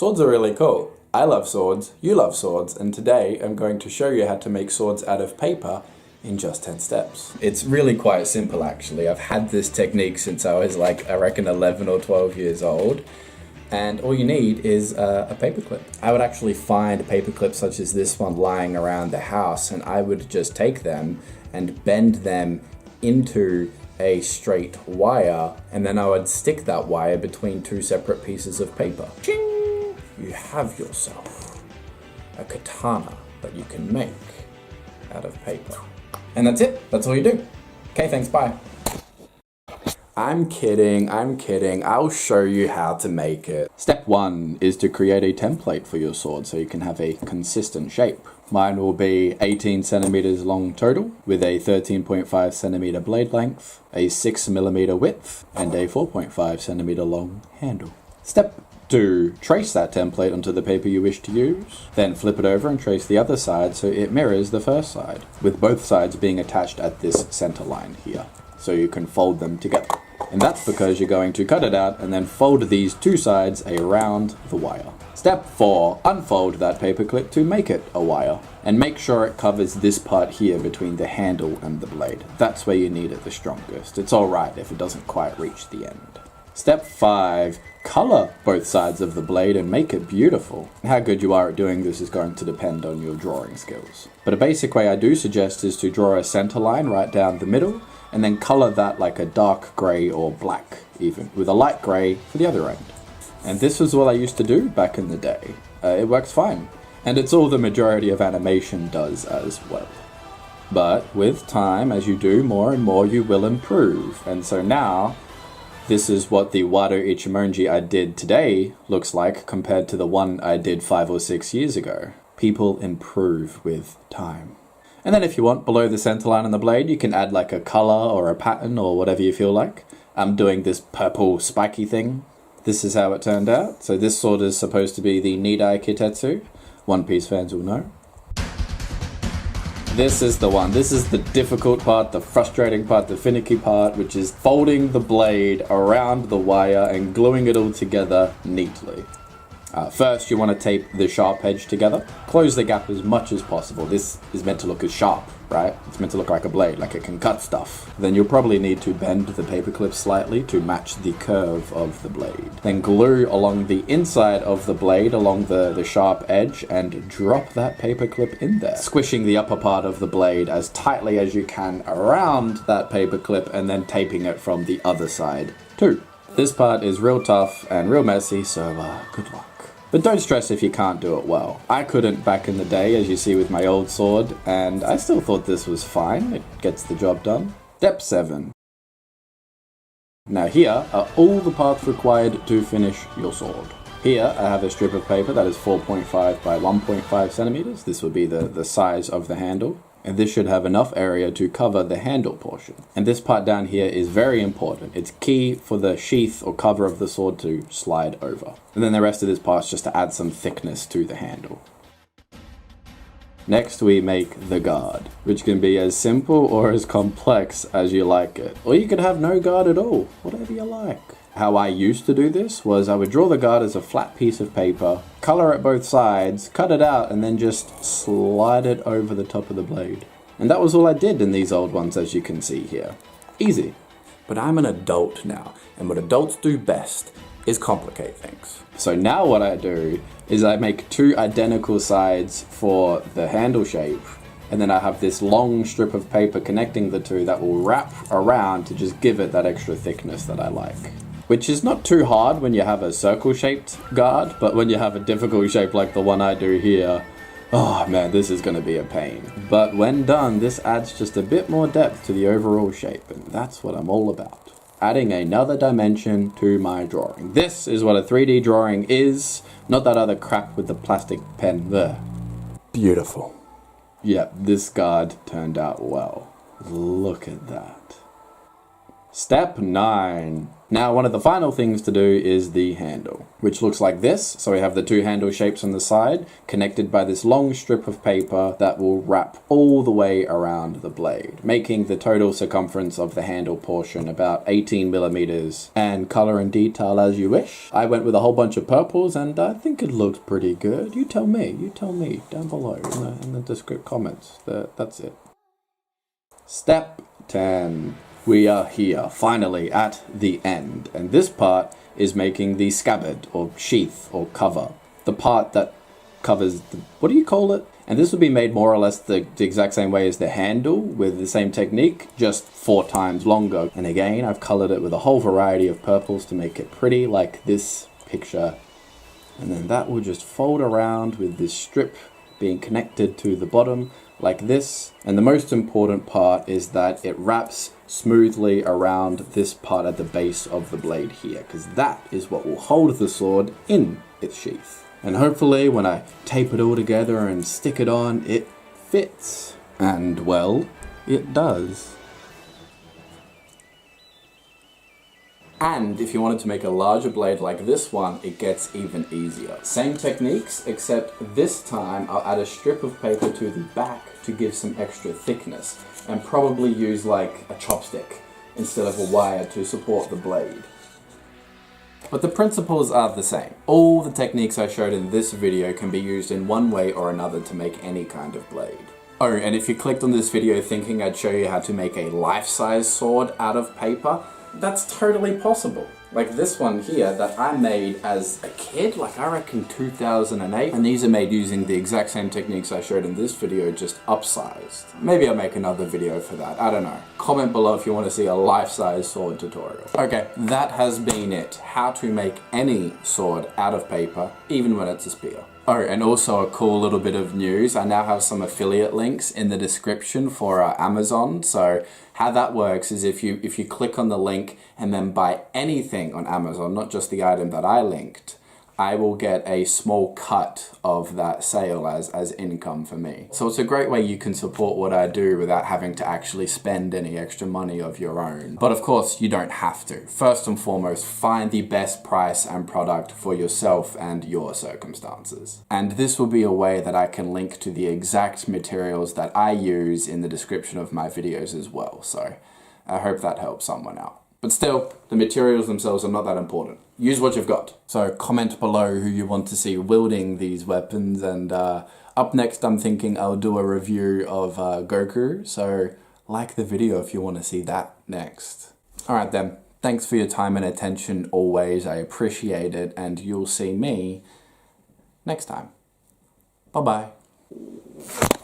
Swords are really cool. I love swords, you love swords, and today I'm going to show you how to make swords out of paper in just 10 steps. It's really quite simple actually. I've had this technique since I was like, I reckon 11 or 12 years old. And all you need is a paperclip. I would actually find paper clips such as this one lying around the house, and I would just take them and bend them into a straight wire, and then I would stick that wire between two separate pieces of paper. Ching! You have yourself a katana that you can make out of paper. And that's it. That's all you do. Okay, thanks, bye. I'm kidding. I'll show you how to make it. Step 1 is to create a template for your sword so you can have a consistent shape. Mine will be 18 centimeters long total with a 13.5 centimeter blade length, a 6 millimeter width, and a 4.5 centimeter long handle. Step 2, trace that template onto the paper you wish to use. Then flip it over and trace the other side so it mirrors the first side, with both sides being attached at this center line here, so you can fold them together. And that's because you're going to cut it out and then fold these two sides around the wire. Step 4, unfold that paperclip to make it a wire. And make sure it covers this part here between the handle and the blade. That's where you need it the strongest. It's alright if it doesn't quite reach the end. Step 5, color both sides of the blade and make it beautiful. How good you are at doing this is going to depend on your drawing skills. But a basic way I do suggest is to draw a center line right down the middle, and then color that like a dark grey or black even, with a light grey for the other end. And this was what I used to do back in the day. It works fine. And it's all the majority of animation does as well. But with time, as you do more and more, you will improve. And so now, this is what the Wado Ichimonji I did today looks like compared to the one I did 5 or 6 years ago. People improve with time. And then if you want, below the center line on the blade, you can add like a color or a pattern or whatever you feel like. I'm doing this purple spiky thing. This is how it turned out. So this sword is supposed to be the Nidai Kitetsu. One Piece fans will know. This is the one. This is the difficult part, the frustrating part, the finicky part, which is folding the blade around the wire and gluing it all together neatly. First, you want to tape the sharp edge together. Close the gap as much as possible. This is meant to look as sharp, right? It's meant to look like a blade, like it can cut stuff. Then you'll probably need to bend the paperclip slightly to match the curve of the blade. Then glue along the inside of the blade, along the sharp edge, and drop that paperclip in there. Squishing the upper part of the blade as tightly as you can around that paperclip, and then taping it from the other side too. This part is real tough and real messy, so good luck. But don't stress if you can't do it well. I couldn't back in the day, as you see with my old sword, and I still thought this was fine. It gets the job done. Step 7. Now here are all the parts required to finish your sword. Here I have a strip of paper that is 4.5 by 1.5 centimeters. This would be the size of the handle. And this should have enough area to cover the handle portion. And this part down here is very important. It's key for the sheath or cover of the sword to slide over. And then the rest of this part is just to add some thickness to the handle. Next we make the guard, which can be as simple or as complex as you like it. Or you could have no guard at all, whatever you like. How I used to do this was I would draw the guard as a flat piece of paper, color it both sides, cut it out, and then just slide it over the top of the blade. And that was all I did in these old ones, as you can see here. Easy. But I'm an adult now, and what adults do best is complicate things. So now what I do is I make 2 identical sides for the handle shape, and then I have this long strip of paper connecting the two that will wrap around to just give it that extra thickness that I like. Which is not too hard when you have a circle-shaped guard, but when you have a difficult shape like the one I do here, oh man, this is going to be a pain. But when done, this adds just a bit more depth to the overall shape, and that's what I'm all about. Adding another dimension to my drawing. This is what a 3D drawing is, not that other crap with the plastic pen there. Beautiful. Yep, this guard turned out well. Look at that. Step 9. Now one of the final things to do is the handle, which looks like this. So we have the two handle shapes on the side, connected by this long strip of paper that will wrap all the way around the blade, making the total circumference of the handle portion about 18 millimeters, and color and detail as you wish. I went with a whole bunch of purples and I think it looks pretty good. You tell me down below in the description comments. That's it. Step 10. We are here, finally, at the end, and this part is making the scabbard, or sheath, or cover. The part that covers the, what do you call it? And this will be made more or less the exact same way as the handle, with the same technique, just 4 times longer. And again, I've colored it with a whole variety of purples to make it pretty, like this picture. And then that will just fold around with this strip being connected to the bottom, like this. And the most important part is that it wraps smoothly around this part at the base of the blade here, because that is what will hold the sword in its sheath. And hopefully when I tape it all together and stick it on, it fits. And well, it does. And if you wanted to make a larger blade like this one, it gets even easier. Same techniques, except this time I'll add a strip of paper to the back to give some extra thickness, and probably use like a chopstick instead of a wire to support the blade. But the principles are the same. All the techniques I showed in this video can be used in one way or another to make any kind of blade. Oh, and if you clicked on this video thinking I'd show you how to make a life-size sword out of paper, that's totally possible. Like this one here that I made as a kid, like I reckon 2008. And these are made using the exact same techniques I showed in this video, just upsized. Maybe I'll make another video for that, I don't know. Comment below if you want to see a life-size sword tutorial. Okay, that has been it. How to make any sword out of paper, even when it's a spear. Oh, and also a cool little bit of news. I now have some affiliate links in the description for Amazon. So how that works is if you click on the link and then buy anything on Amazon, not just the item that I linked, I will get a small cut of that sale as income for me. So it's a great way you can support what I do without having to actually spend any extra money of your own. But of course, you don't have to. First and foremost, find the best price and product for yourself and your circumstances. And this will be a way that I can link to the exact materials that I use in the description of my videos as well. So I hope that helps someone out. But still, the materials themselves are not that important. Use what you've got. So comment below who you want to see wielding these weapons, and up next I'm thinking I'll do a review of Goku, so like the video if you want to see that next. Alright then, thanks for your time and attention always, I appreciate it, and you'll see me next time. Bye bye.